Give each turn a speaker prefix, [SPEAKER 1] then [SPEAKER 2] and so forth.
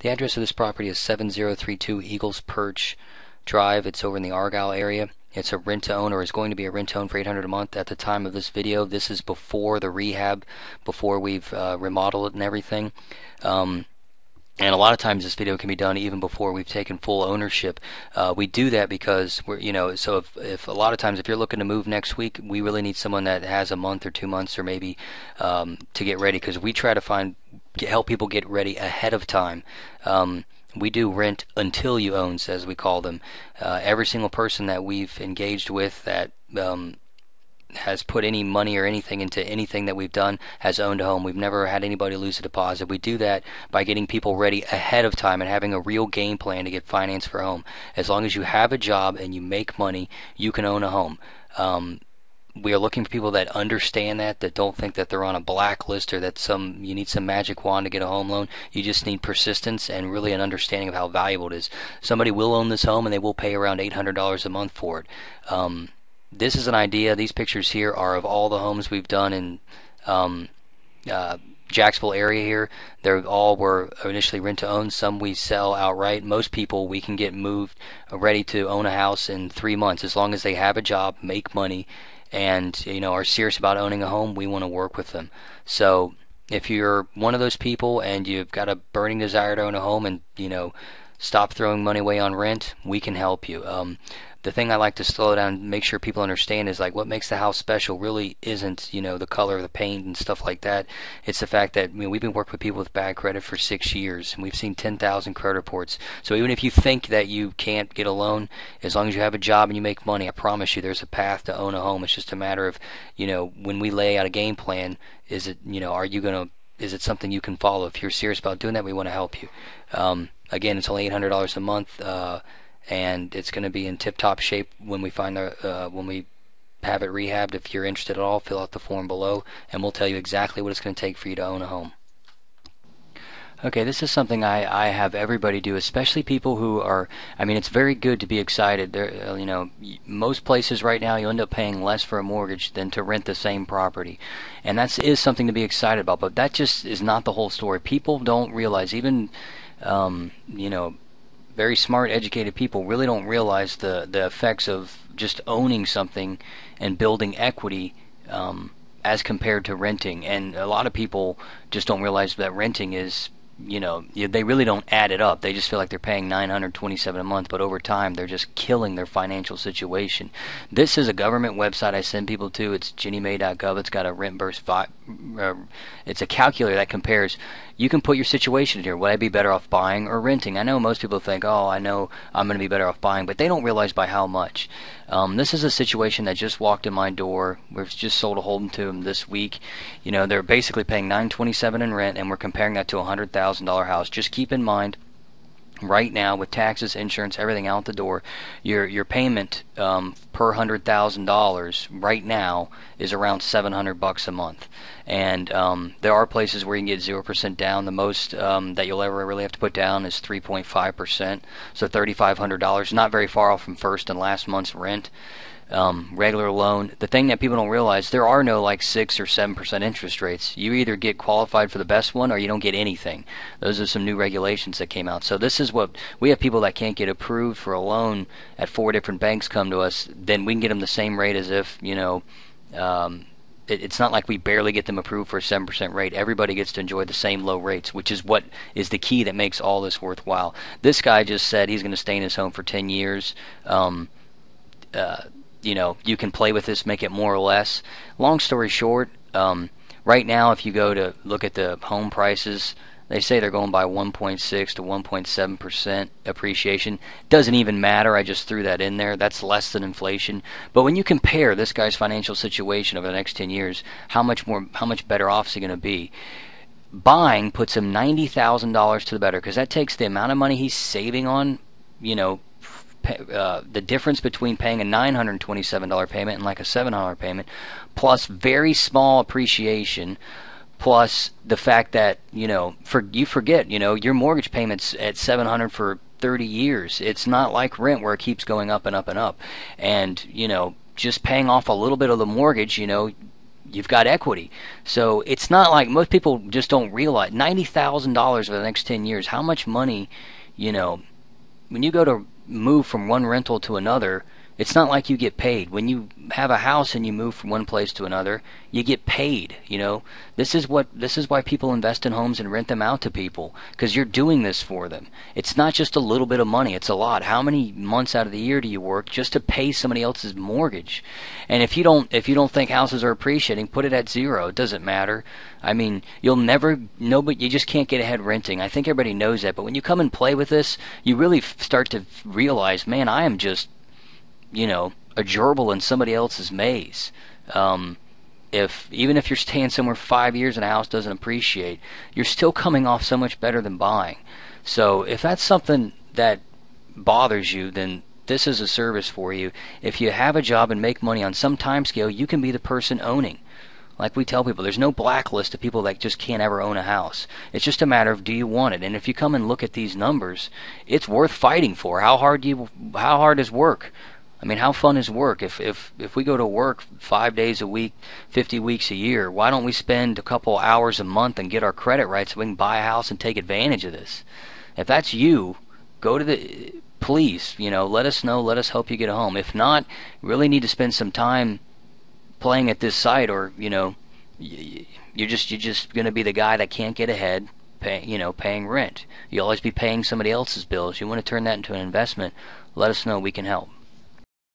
[SPEAKER 1] The address of this property is 7032 Eagles Perch Drive. It's over in the Argyle area. It's a rent-to-own, or is going to be a rent-to-own for $800 a month at the time of this video. This is before the rehab, before we've remodeled it and everything. And a lot of times this video can be done even before we've taken full ownership. We do that because we're, so if a lot of times if you're looking to move next week, we really need someone that has a month or 2 months or maybe to get ready, because we try to help people get ready ahead of time. We do rent until you owns, as we call them. Every single person that we've engaged with that has put any money or anything into anything that we've done has owned a home. We've never had anybody lose a deposit. We do that by getting people ready ahead of time and having a real game plan to get finance for a home. As long as you have a job and you make money, you can own a home. We are looking for people that understand that don't think that they're on a blacklist or that you need some magic wand to get a home loan. You just need persistence and really an understanding of how valuable it is. Somebody will own this home and they will pay around $800 a month for it. This is an idea. These pictures here are of all the homes we've done in Jacksonville area here. They all were initially rent to own. Some we sell outright. Most people we can get moved ready to own a house in 3 months, as long as they have a job, make money, and are serious about owning a home. We want to work with them. So if you're one of those people and you've got a burning desire to own a home and stop throwing money away on rent, we can help you. The thing I like to slow down and make sure people understand is, like, what makes the house special really isn't the color of the paint and stuff like that. It's the fact that we've been working with people with bad credit for 6 years, and we've seen 10,000 credit reports. So even if you think that you can't get a loan, as long as you have a job and you make money, I promise you there's a path to own a home. It's just a matter of when we lay out a game plan, is it is it something you can follow? If you're serious about doing that, we want to help you. Again, it's only $800 a month. And it's going to be in tip-top shape when we when we have it rehabbed. If you're interested at all, fill out the form below, and we'll tell you exactly what it's going to take for you to own a home. Okay, this is something I have everybody do, especially people who are. It's very good to be excited. Most places right now you end up paying less for a mortgage than to rent the same property, and that is something to be excited about. But that just is not the whole story. People don't realize, even very smart, educated people really don't realize the effects of just owning something and building equity as compared to renting. And a lot of people just don't realize that renting is, they really don't add it up. They just feel like they're paying $927 a month, but over time they're just killing their financial situation. This is a government website I send people to. It's ginniemay.gov. It's got a rent burst. It's a calculator that compares. You can put your situation in here. Would I be better off buying or renting? I know most people think, oh, I know I'm going to be better off buying, but they don't realize by how much. This is a situation that just walked in my door. We've just sold a home to them this week. They're basically paying $927 in rent, and we're comparing that to a $100,000 house. Just keep in mind, right now, with taxes, insurance, everything out the door, your payment per $100,000 right now is around $700 a month. And there are places where you can get 0% down. The most that you'll ever really have to put down is 3.5%, so $3,500. Not very far off from first and last month's rent. Regular loan. The thing that people don't realize, there are no 6 or 7% interest rates. You either get qualified for the best one or you don't get anything. Those are some new regulations that came out. So this is what we have. People that can't get approved for a loan at 4 different banks come to us. Then we can get them the same rate as if it's not like we barely get them approved for a 7% rate. Everybody gets to enjoy the same low rates, which is what is the key that makes all this worthwhile. This guy just said he's going to stay in his home for 10 years. You can play with this, make it more or less. Long story short, right now if you go to look at the home prices, they say they're going by 1.6 to 1.7% appreciation. Doesn't even matter. I just threw that in there. That's less than inflation. But when you compare this guy's financial situation over the next 10 years, how much better off is he going to be? Buying puts him $90,000 to the better, because that takes the amount of money he's saving on, the difference between paying a $927 payment and like a $700 payment, plus very small appreciation, plus the fact that you forget your mortgage payments at $700 for 30 years. It's not like rent where it keeps going up and up and up. And just paying off a little bit of the mortgage, you've got equity. So it's not like most people just don't realize $90,000 over the next 10 years. How much money, you know, when you go to move from one rental to another, it's not like you get paid. When you have a house and you move from one place to another, you get paid. You know, this is why people invest in homes and rent them out to people, because you're doing this for them. It's not just a little bit of money; it's a lot. How many months out of the year do you work just to pay somebody else's mortgage? And if you don't think houses are appreciating, put it at zero. It doesn't matter. I mean, you'll never know, but you just can't get ahead renting. I think everybody knows that. But when you come and play with this, you really start to realize, man, I am just, you know, a gerbil in somebody else's maze. Even if you're staying somewhere 5 years and a house doesn't appreciate, you're still coming off so much better than buying. So if that's something that bothers you, then this is a service for you. If you have a job and make money on some time scale, you can be the person owning. Like we tell people, there's no blacklist of people that just can't ever own a house. It's just a matter of, do you want it? And if you come and look at these numbers, it's worth fighting for. How hard is work? I mean, how fun is work? If we go to work 5 days a week, 50 weeks a year, why don't we spend a couple hours a month and get our credit right so we can buy a house and take advantage of this? If that's you, please, you know, let us know. Let us help you get a home. If not, you really need to spend some time playing at this site, or, you know, you're just going to be the guy that can't get ahead, paying rent. You'll always be paying somebody else's bills. You want to turn that into an investment, let us know. We can help.